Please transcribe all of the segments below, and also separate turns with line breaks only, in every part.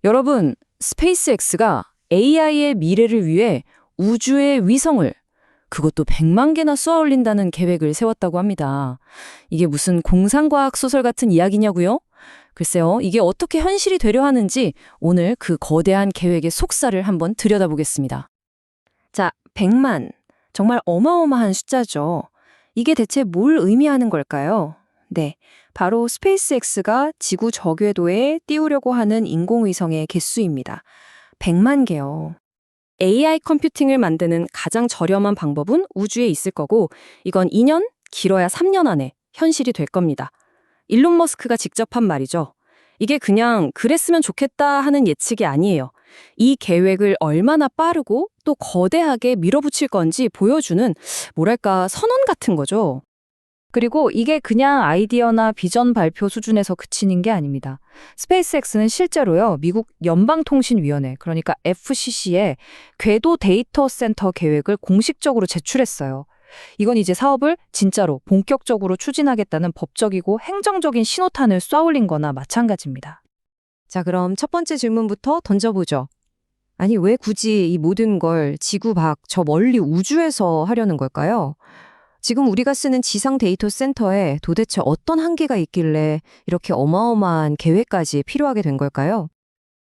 여러분, 스페이스X가 AI의 미래를 위해 우주의 위성을 그것도 100만 개나 쏘아 올린다는 계획을 세웠다고 합니다. 이게 무슨 공상과학 소설 같은 이야기냐고요? 글쎄요, 이게 어떻게 현실이 되려 하는지 오늘 그 거대한 계획의 속살을 한번 들여다보겠습니다. 자, 100만. 정말 어마어마한 숫자죠. 이게 대체 뭘 의미하는 걸까요? 네, 바로 스페이스X가 지구 저궤도에 띄우려고 하는 인공위성의 개수입니다. 100만 개요. AI 컴퓨팅을 만드는 가장 저렴한 방법은 우주에 있을 거고 이건 2년, 길어야 3년 안에 현실이 될 겁니다. 일론 머스크가 직접 한 말이죠. 이게 그냥 그랬으면 좋겠다 하는 예측이 아니에요. 이 계획을 얼마나 빠르고 또 거대하게 밀어붙일 건지 보여주는 뭐랄까 선언 같은 거죠. 그리고 이게 그냥 아이디어나 비전 발표 수준에서 그치는 게 아닙니다. 스페이스X는 실제로요, 미국 연방통신위원회, 그러니까 FCC에 궤도 데이터 센터 계획을 공식적으로 제출했어요. 이건 이제 사업을 진짜로 본격적으로 추진하겠다는 법적이고 행정적인 신호탄을 쏴올린 거나 마찬가지입니다. 자, 그럼 첫 번째 질문부터 던져보죠. 아니, 왜 굳이 이 모든 걸 지구 밖 저 멀리 우주에서 하려는 걸까요? 지금 우리가 쓰는 지상 데이터 센터에 도대체 어떤 한계가 있길래 이렇게 어마어마한 계획까지 필요하게 된 걸까요?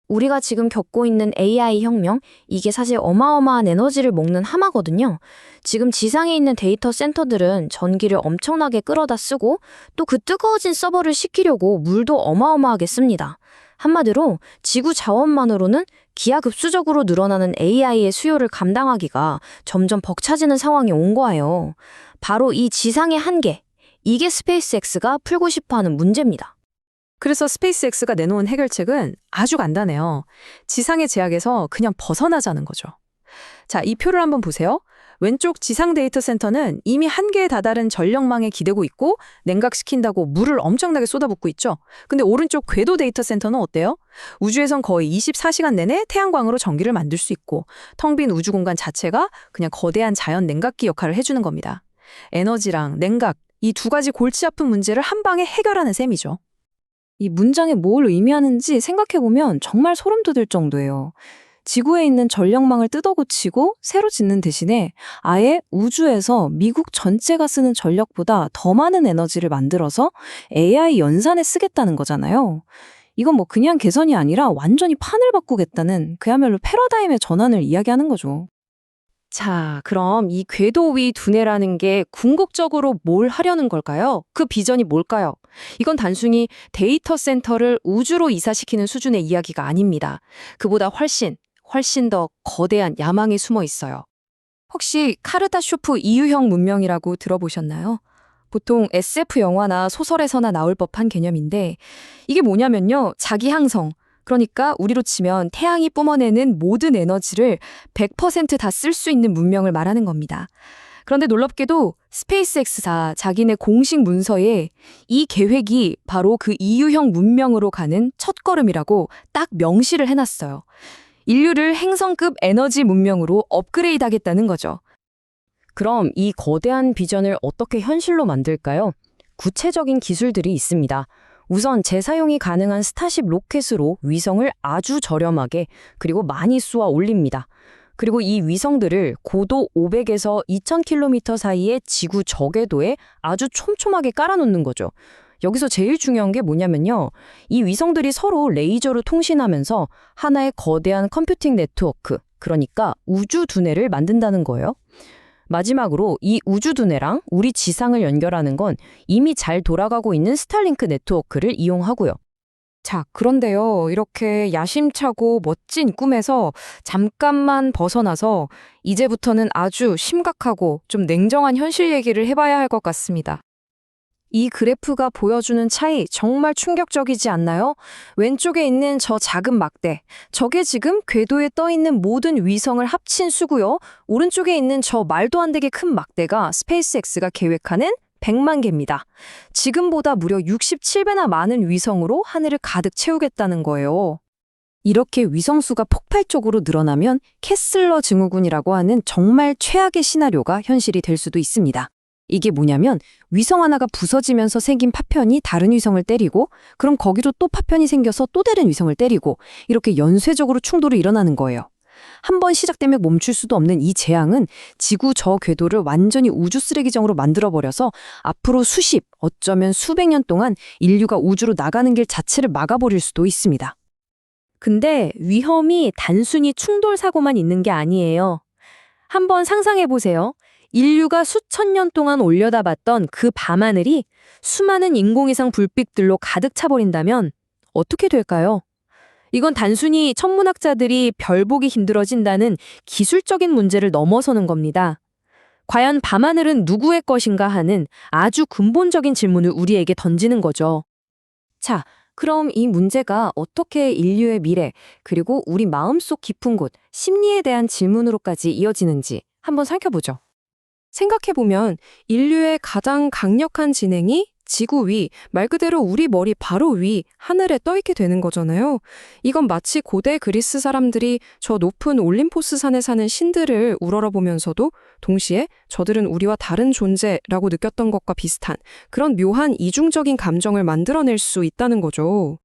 우리가 지금 겪고 있는 AI 혁명, 이게 사실 어마어마한 에너지를 먹는 하마거든요. 지금 지상에 있는 데이터 센터들은 전기를 엄청나게 끌어다 쓰고 또 그 뜨거워진 서버를 식히려고 물도 어마어마하게 씁니다. 한마디로 지구 자원만으로는 기하급수적으로 늘어나는 AI의 수요를 감당하기가 점점 벅차지는 상황이 온 거예요. 바로 이 지상의 한계, 이게 스페이스X가 풀고 싶어하는 문제입니다.
그래서 스페이스X가 내놓은 해결책은 아주 간단해요. 지상의 제약에서 그냥 벗어나자는 거죠. 자, 이 표를 한번 보세요. 왼쪽 지상 데이터 센터는 이미 한계에 다다른 전력망에 기대고 있고 냉각시킨다고 물을 엄청나게 쏟아붓고 있죠. 근데 오른쪽 궤도 데이터 센터는 어때요? 우주에선 거의 24시간 내내 태양광으로 전기를 만들 수 있고 텅 빈 우주 공간 자체가 그냥 거대한 자연 냉각기 역할을 해주는 겁니다. 에너지랑 냉각, 이 두 가지 골치 아픈 문제를 한 방에 해결하는 셈이죠. 이 문장이 뭘 의미하는지 생각해보면 정말 소름 돋을 정도예요. 지구에 있는 전력망을 뜯어고치고 새로 짓는 대신에 아예 우주에서 미국 전체가 쓰는 전력보다 더 많은 에너지를 만들어서 AI 연산에 쓰겠다는 거잖아요. 이건 뭐 그냥 개선이 아니라 완전히 판을 바꾸겠다는 그야말로 패러다임의 전환을 이야기하는 거죠. 자, 그럼 이 궤도 위 두뇌라는 게 궁극적으로 뭘 하려는 걸까요? 그 비전이 뭘까요? 이건 단순히 데이터 센터를 우주로 이사시키는 수준의 이야기가 아닙니다. 그보다 훨씬 더 거대한 야망이 숨어 있어요. 혹시 카르다쇼프 이유형 문명이라고 들어보셨나요? 보통 SF 영화나 소설에서나 나올 법한 개념인데 이게 뭐냐면요, 자기 항성, 그러니까 우리로 치면 태양이 뿜어내는 모든 에너지를 100% 다 쓸 수 있는 문명을 말하는 겁니다. 그런데 놀랍게도 스페이스X사 자기네 공식 문서에 이 계획이 바로 그 이유형 문명으로 가는 첫걸음이라고 딱 명시를 해놨어요. 인류를 행성급 에너지 문명으로 업그레이드하겠다는 거죠. 그럼 이 거대한 비전을 어떻게 현실로 만들까요? 구체적인 기술들이 있습니다. 우선 재사용이 가능한 스타쉽 로켓으로 위성을 아주 저렴하게 그리고 많이 쏘아 올립니다. 그리고 이 위성들을 고도 500에서 2000km 사이의 지구 저궤도에 아주 촘촘하게 깔아놓는 거죠. 여기서 제일 중요한 게 뭐냐면요, 이 위성들이 서로 레이저로 통신하면서 하나의 거대한 컴퓨팅 네트워크, 그러니까 우주 두뇌를 만든다는 거예요. 마지막으로 이 우주 두뇌랑 우리 지상을 연결하는 건 이미 잘 돌아가고 있는 스타링크 네트워크를 이용하고요. 자, 그런데요, 이렇게 야심차고 멋진 꿈에서 잠깐만 벗어나서 이제부터는 아주 심각하고 좀 냉정한 현실 얘기를 해봐야 할 것 같습니다. 이 그래프가 보여주는 차이 정말 충격적이지 않나요? 왼쪽에 있는 저 작은 막대, 저게 지금 궤도에 떠있는 모든 위성을 합친 수고요. 오른쪽에 있는 저 말도 안 되게 큰 막대가 스페이스X가 계획하는 100만 개입니다. 지금보다 무려 67배나 많은 위성으로 하늘을 가득 채우겠다는 거예요. 이렇게 위성수가 폭발적으로 늘어나면 캐슬러 증후군이라고 하는 정말 최악의 시나리오가 현실이 될 수도 있습니다. 이게 뭐냐면 위성 하나가 부서지면서 생긴 파편이 다른 위성을 때리고 그럼 거기로 또 파편이 생겨서 또 다른 위성을 때리고 이렇게 연쇄적으로 충돌이 일어나는 거예요. 한 번 시작되면 멈출 수도 없는 이 재앙은 지구 저 궤도를 완전히 우주 쓰레기장으로 만들어버려서 앞으로 수십, 어쩌면 수백 년 동안 인류가 우주로 나가는 길 자체를 막아버릴 수도 있습니다.
근데 위험이 단순히 충돌 사고만 있는 게 아니에요. 한번 상상해 보세요. 인류가 수천 년 동안 올려다봤던 그 밤하늘이 수많은 인공위성 불빛들로 가득 차버린다면 어떻게 될까요? 이건 단순히 천문학자들이 별 보기 힘들어진다는 기술적인 문제를 넘어서는 겁니다. 과연 밤하늘은 누구의 것인가 하는 아주 근본적인 질문을 우리에게 던지는 거죠.
자, 그럼 이 문제가 어떻게 인류의 미래, 그리고 우리 마음속 깊은 곳, 심리에 대한 질문으로까지 이어지는지 한번 살펴보죠.
생각해보면 인류의 가장 강력한 진행이 지구 위, 말 그대로 우리 머리 바로 위, 하늘에 떠있게 되는 거잖아요. 이건 마치 고대 그리스 사람들이 저 높은 올림포스 산에 사는 신들을 우러러보면서도 동시에 저들은 우리와 다른 존재라고 느꼈던 것과 비슷한 그런 묘한 이중적인 감정을 만들어낼 수 있다는 거죠.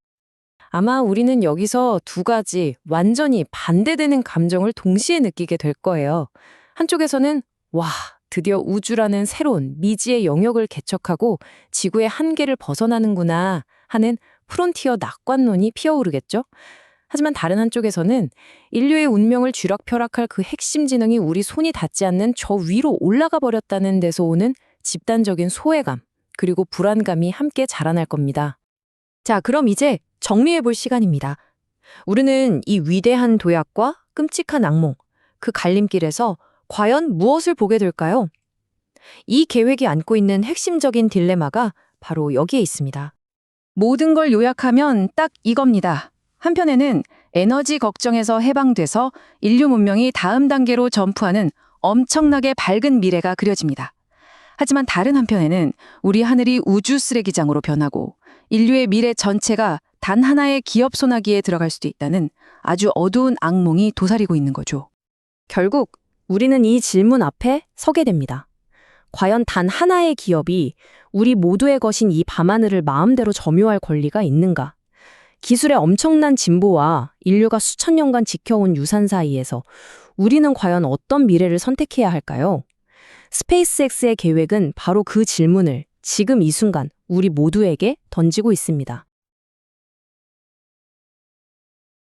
아마 우리는 여기서 두 가지 완전히 반대되는 감정을 동시에 느끼게 될 거예요. 한쪽에서는 와, 드디어 우주라는 새로운 미지의 영역을 개척하고 지구의 한계를 벗어나는구나 하는 프론티어 낙관론이 피어오르겠죠. 하지만 다른 한쪽에서는 인류의 운명을 쥐락펴락할 그 핵심 지능이 우리 손이 닿지 않는 저 위로 올라가 버렸다는 데서 오는 집단적인 소외감, 그리고 불안감이 함께 자라날 겁니다.
자, 그럼 이제 정리해 볼 시간입니다. 우리는 이 위대한 도약과 끔찍한 악몽, 그 갈림길에서 과연 무엇을 보게 될까요? 이 계획이 안고 있는 핵심적인 딜레마가 바로 여기에 있습니다. 모든 걸 요약하면 딱 이겁니다. 한편에는 에너지 걱정에서 해방돼서 인류 문명이 다음 단계로 점프하는 엄청나게 밝은 미래가 그려집니다. 하지만 다른 한편에는 우리 하늘이 우주 쓰레기장으로 변하고 인류의 미래 전체가 단 하나의 기업 소나기에 들어갈 수도 있다는 아주 어두운 악몽이 도사리고 있는 거죠.
결국 우리는 이 질문 앞에 서게 됩니다. 과연 단 하나의 기업이 우리 모두의 것인 이 밤하늘을 마음대로 점유할 권리가 있는가? 기술의 엄청난 진보와 인류가 수천 년간 지켜온 유산 사이에서 우리는 과연 어떤 미래를 선택해야 할까요? 스페이스X의 계획은 바로 그 질문을 지금 이 순간 우리 모두에게 던지고 있습니다.